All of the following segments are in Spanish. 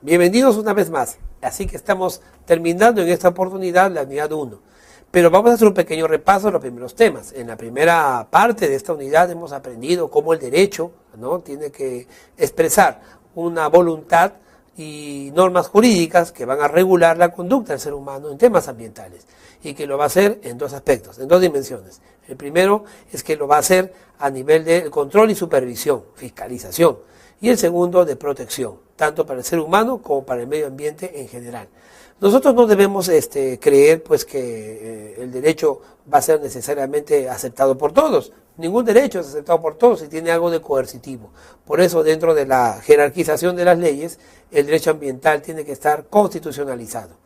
Bienvenidos una vez más. Así que estamos terminando en esta oportunidad la unidad 1. Pero vamos a hacer un pequeño repaso de los primeros temas. En la primera parte de esta unidad hemos aprendido cómo el derecho, ¿no?, tiene que expresar una voluntad y normas jurídicas que van a regular la conducta del ser humano en temas ambientales, y que lo va a hacer en dos aspectos, en dos dimensiones. El primero es que lo va a hacer a nivel de control y supervisión, fiscalización, y el segundo de protección, tanto para el ser humano como para el medio ambiente en general. Nosotros no debemos creer pues que el derecho va a ser necesariamente aceptado por todos. Ningún derecho es aceptado por todos y tiene algo de coercitivo. Por eso, dentro de la jerarquización de las leyes, el derecho ambiental tiene que estar constitucionalizado.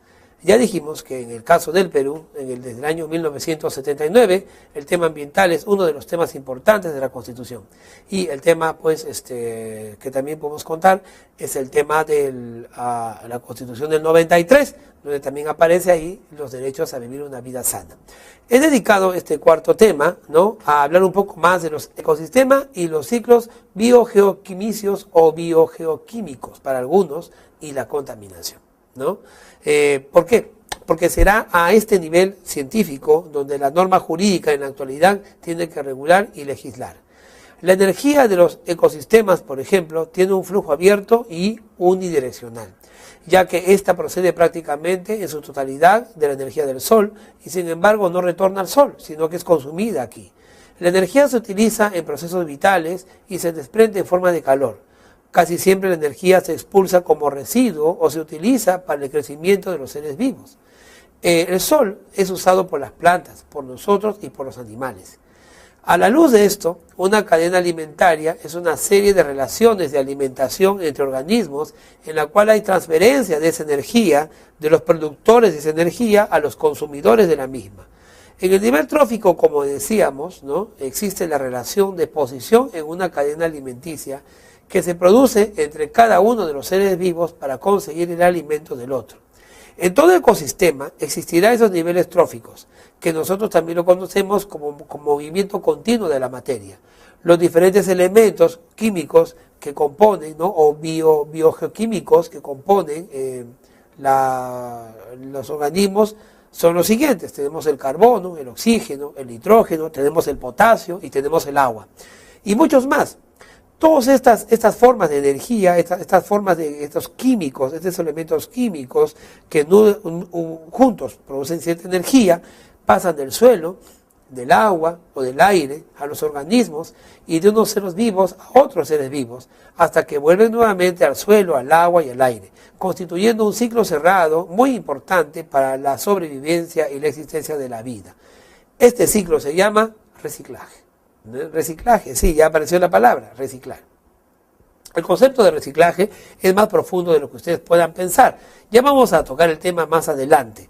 Ya dijimos que en el caso del Perú, desde el año 1979, el tema ambiental es uno de los temas importantes de la Constitución. Y el tema, pues, que también podemos contar, es el tema de la Constitución del 93, donde también aparece ahí los derechos a vivir una vida sana. He dedicado este cuarto tema, ¿no?, a hablar un poco más de los ecosistemas y los ciclos biogeoquimicios o biogeoquímicos para algunos, y la contaminación, ¿no? ¿Por qué? Porque será a este nivel científico donde la norma jurídica en la actualidad tiene que regular y legislar. La energía de los ecosistemas, por ejemplo, tiene un flujo abierto y unidireccional, ya que ésta procede prácticamente en su totalidad de la energía del Sol y sin embargo no retorna al Sol, sino que es consumida aquí. La energía se utiliza en procesos vitales y se desprende en forma de calor. Casi siempre la energía se expulsa como residuo o se utiliza para el crecimiento de los seres vivos. El sol es usado por las plantas, por nosotros y por los animales. A la luz de esto, una cadena alimentaria es una serie de relaciones de alimentación entre organismos en la cual hay transferencia de esa energía, de los productores de esa energía a los consumidores de la misma. En el nivel trófico, como decíamos, ¿no?, existe la relación de posición en una cadena alimenticia que se produce entre cada uno de los seres vivos para conseguir el alimento del otro. En todo ecosistema existirá esos niveles tróficos, que nosotros también lo conocemos como movimiento continuo de la materia. Los diferentes elementos químicos que componen, ¿no?, o biogeoquímicos que componen los organismos son los siguientes. Tenemos el carbono, el oxígeno, el nitrógeno, tenemos el potasio y tenemos el agua. Y muchos más. Todas estas formas de energía, estas formas de estos químicos, estos elementos químicos que juntos producen cierta energía, pasan del suelo, del agua o del aire a los organismos y de unos seres vivos a otros seres vivos, hasta que vuelven nuevamente al suelo, al agua y al aire, constituyendo un ciclo cerrado muy importante para la sobrevivencia y la existencia de la vida. Este ciclo se llama reciclaje. Reciclaje, sí, ya apareció la palabra, reciclar. El concepto de reciclaje es más profundo de lo que ustedes puedan pensar. Ya vamos a tocar el tema más adelante.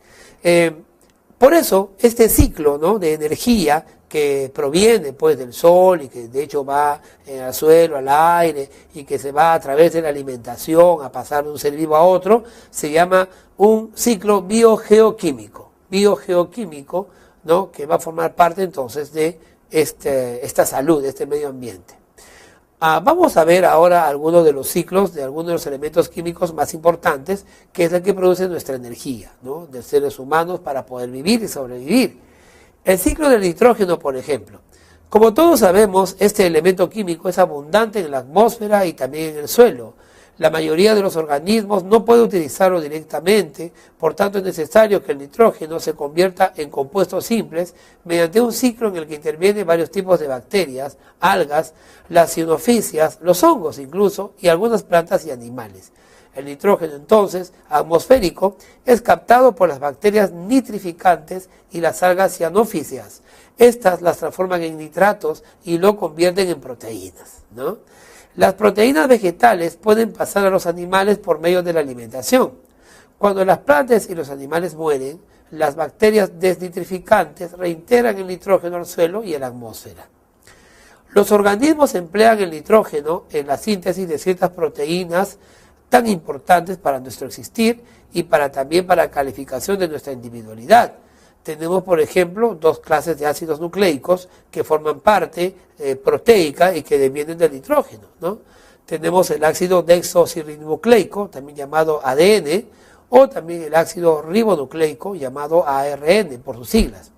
Por eso, este ciclo, ¿no?, de energía que proviene pues del sol y que de hecho va al suelo, al aire, y que se va a través de la alimentación a pasar de un ser vivo a otro, se llama un ciclo biogeoquímico. Biogeoquímico, ¿no?, que va a formar parte entonces de esta salud, de este medio ambiente. Vamos a ver ahora algunos de los ciclos de algunos de los elementos químicos más importantes, que es el que produce nuestra energía, ¿no?, de seres humanos para poder vivir y sobrevivir. El ciclo del nitrógeno, por ejemplo. Como todos sabemos, este elemento químico es abundante en la atmósfera y también en el suelo. La mayoría de los organismos no puede utilizarlo directamente, por tanto es necesario que el nitrógeno se convierta en compuestos simples mediante un ciclo en el que intervienen varios tipos de bacterias, algas, las cianofisias, los hongos incluso, y algunas plantas y animales. El nitrógeno entonces, atmosférico, es captado por las bacterias nitrificantes y las algas cianofisias. Estas las transforman en nitratos y lo convierten en proteínas, ¿no? Las proteínas vegetales pueden pasar a los animales por medio de la alimentación. Cuando las plantas y los animales mueren, las bacterias desnitrificantes reintegran el nitrógeno al suelo y a la atmósfera. Los organismos emplean el nitrógeno en la síntesis de ciertas proteínas tan importantes para nuestro existir y también para la calificación de nuestra individualidad. Tenemos, por ejemplo, dos clases de ácidos nucleicos que forman parte proteica y que devienen del nitrógeno, ¿no? Tenemos el ácido desoxirribonucleico, también llamado ADN, o también el ácido ribonucleico, llamado ARN, por sus siglas.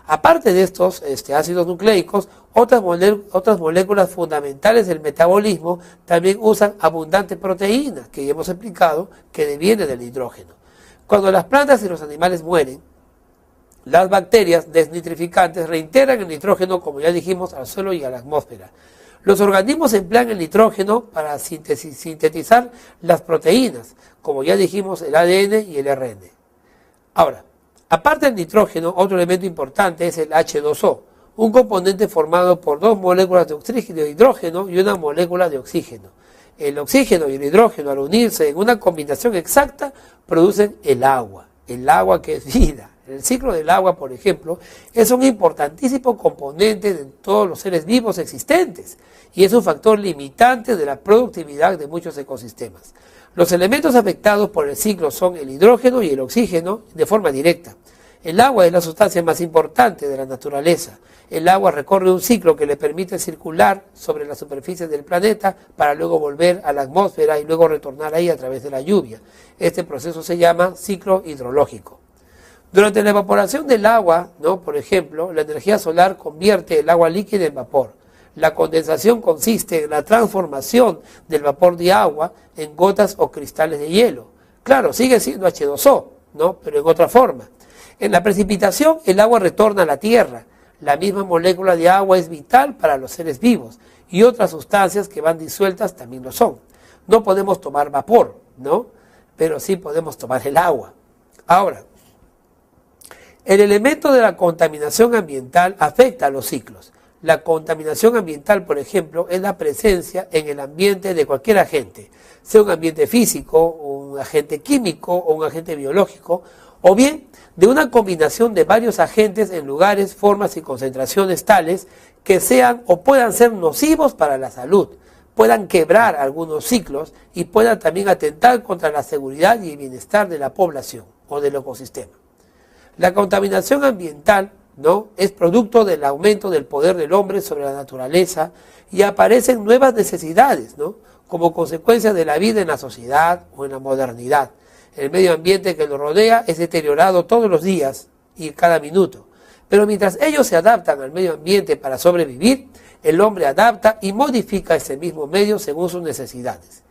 Aparte de estos ácidos nucleicos, otras moléculas fundamentales del metabolismo también usan abundante proteína, que ya hemos explicado que deviene del nitrógeno. Cuando las plantas y los animales mueren, las bacterias desnitrificantes reintegran el nitrógeno, como ya dijimos, al suelo y a la atmósfera. Los organismos emplean el nitrógeno para sintetizar las proteínas, como ya dijimos, el ADN y el RN. Ahora, aparte del nitrógeno, otro elemento importante es el H2O, un componente formado por dos moléculas de hidrógeno y una molécula de oxígeno. El oxígeno y el hidrógeno, al unirse en una combinación exacta, producen el agua que es vida. El ciclo del agua, por ejemplo, es un importantísimo componente de todos los seres vivos existentes y es un factor limitante de la productividad de muchos ecosistemas. Los elementos afectados por el ciclo son el hidrógeno y el oxígeno de forma directa. El agua es la sustancia más importante de la naturaleza. El agua recorre un ciclo que le permite circular sobre la superficie del planeta para luego volver a la atmósfera y luego retornar ahí a través de la lluvia. Este proceso se llama ciclo hidrológico. Durante la evaporación del agua, por ejemplo, la energía solar convierte el agua líquida en vapor. La condensación consiste en la transformación del vapor de agua en gotas o cristales de hielo. Claro, sigue siendo H2O, pero en otra forma. En la precipitación, el agua retorna a la tierra. La misma molécula de agua es vital para los seres vivos y otras sustancias que van disueltas también lo son. No podemos tomar vapor, pero sí podemos tomar el agua. Ahora, el elemento de la contaminación ambiental afecta a los ciclos. La contaminación ambiental, por ejemplo, es la presencia en el ambiente de cualquier agente, sea un ambiente físico, un agente químico o un agente biológico, o bien de una combinación de varios agentes en lugares, formas y concentraciones tales que sean o puedan ser nocivos para la salud, puedan quebrar algunos ciclos y puedan también atentar contra la seguridad y el bienestar de la población o del ecosistema. La contaminación ambiental es producto del aumento del poder del hombre sobre la naturaleza y aparecen nuevas necesidades, como consecuencia de la vida en la sociedad o en la modernidad. El medio ambiente que nos rodea es deteriorado todos los días y cada minuto. Pero mientras ellos se adaptan al medio ambiente para sobrevivir, el hombre adapta y modifica ese mismo medio según sus necesidades.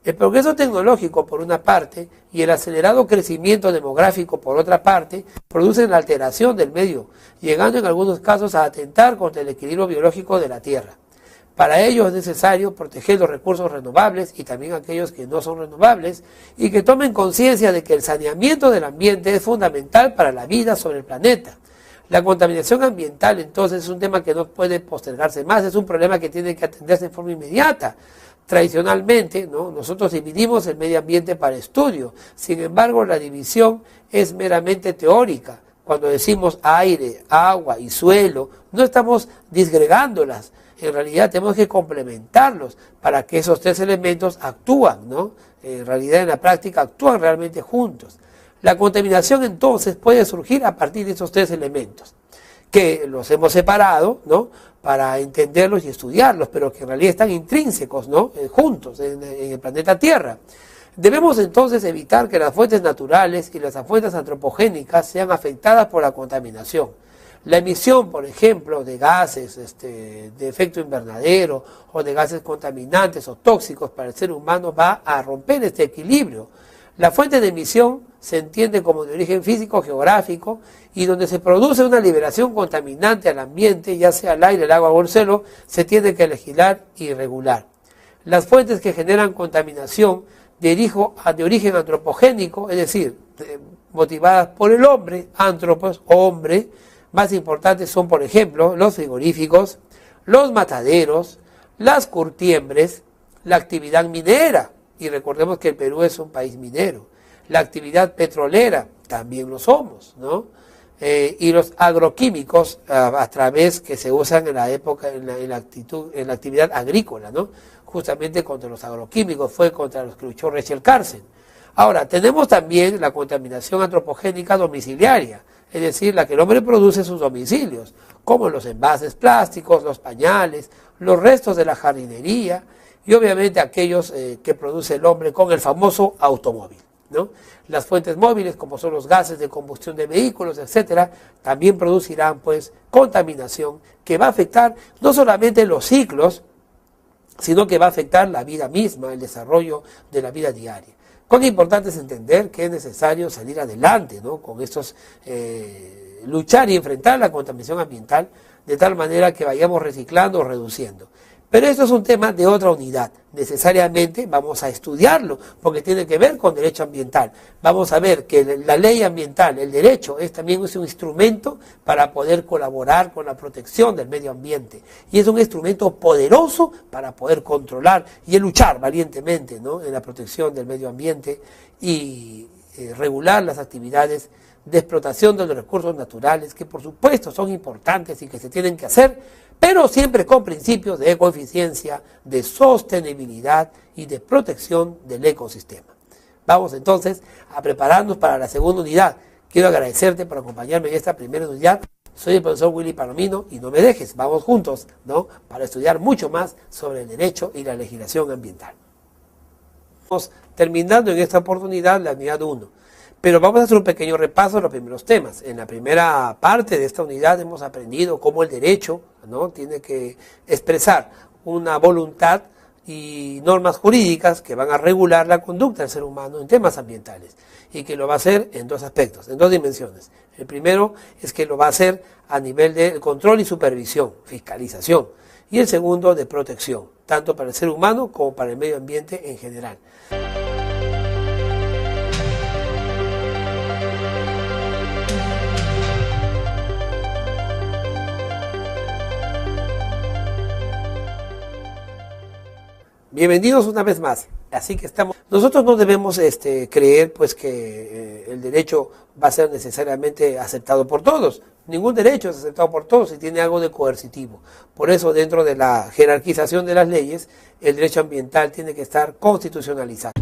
El progreso tecnológico, por una parte, y el acelerado crecimiento demográfico, por otra parte, producen la alteración del medio, llegando en algunos casos a atentar contra el equilibrio biológico de la Tierra. Para ello es necesario proteger los recursos renovables y también aquellos que no son renovables y que tomen conciencia de que el saneamiento del ambiente es fundamental para la vida sobre el planeta. La contaminación ambiental, entonces, es un tema que no puede postergarse más, es un problema que tiene que atenderse de forma inmediata. Tradicionalmente, nosotros dividimos el medio ambiente para estudio, sin embargo, la división es meramente teórica. Cuando decimos aire, agua y suelo, no estamos disgregándolas. En realidad tenemos que complementarlos para que esos tres elementos actúan, En realidad, en la práctica, actúan realmente juntos. La contaminación, entonces, puede surgir a partir de esos tres elementos, que los hemos separado, para entenderlos y estudiarlos, pero que en realidad están intrínsecos, juntos en el planeta Tierra. Debemos entonces evitar que las fuentes naturales y las fuentes antropogénicas sean afectadas por la contaminación. La emisión, por ejemplo, de gases de efecto invernadero o de gases contaminantes o tóxicos para el ser humano va a romper este equilibrio. La fuente de emisión se entiende como de origen físico, geográfico, y donde se produce una liberación contaminante al ambiente, ya sea el aire, el agua o el suelo, se tiene que legislar y regular. Las fuentes que generan contaminación de origen antropogénico, es decir, motivadas por el hombre, antropos, hombre, más importantes son, por ejemplo, los frigoríficos, los mataderos, las curtiembres, la actividad minera, y recordemos que el Perú es un país minero, la actividad petrolera, también lo somos, y los agroquímicos a través que se usan en la época, en la actividad agrícola, justamente contra los agroquímicos, fue contra los que luchó Rachel Carson. Ahora, tenemos también la contaminación antropogénica domiciliaria, es decir, la que el hombre produce en sus domicilios, como los envases plásticos, los pañales, los restos de la jardinería, y obviamente aquellos que produce el hombre con el famoso automóvil, ¿no? Las fuentes móviles, como son los gases de combustión de vehículos, etcétera, también producirán pues contaminación que va a afectar no solamente los ciclos, sino que va a afectar la vida misma, el desarrollo de la vida diaria. Cuán importante es entender que es necesario salir adelante, ¿no? Con estos, luchar y enfrentar la contaminación ambiental de tal manera que vayamos reciclando o reduciendo. Pero esto es un tema de otra unidad. Necesariamente vamos a estudiarlo porque tiene que ver con derecho ambiental. Vamos a ver que la ley ambiental, el derecho, también es un instrumento para poder colaborar con la protección del medio ambiente. Y es un instrumento poderoso para poder controlar y luchar valientemente, ¿no?, en la protección del medio ambiente y regular las actividades de explotación de los recursos naturales, que por supuesto son importantes y que se tienen que hacer, pero siempre con principios de ecoeficiencia, de sostenibilidad y de protección del ecosistema. Vamos entonces a prepararnos para la segunda unidad. Quiero agradecerte por acompañarme en esta primera unidad. Soy el profesor Willy Palomino y no me dejes, vamos juntos, ¿no?, para estudiar mucho más sobre el derecho y la legislación ambiental. Estamos terminando en esta oportunidad la unidad 1. Pero vamos a hacer un pequeño repaso de los primeros temas. En la primera parte de esta unidad hemos aprendido cómo el derecho, ¿no?, tiene que expresar una voluntad y normas jurídicas que van a regular la conducta del ser humano en temas ambientales y que lo va a hacer en dos aspectos, en dos dimensiones. El primero es que lo va a hacer a nivel de control y supervisión, fiscalización, y el segundo de protección, tanto para el ser humano como para el medio ambiente en general. Bienvenidos una vez más. Así que nosotros no debemos creer pues que el derecho va a ser necesariamente aceptado por todos. Ningún derecho es aceptado por todos y tiene algo de coercitivo. Por eso, dentro de la jerarquización de las leyes, el derecho ambiental tiene que estar constitucionalizado.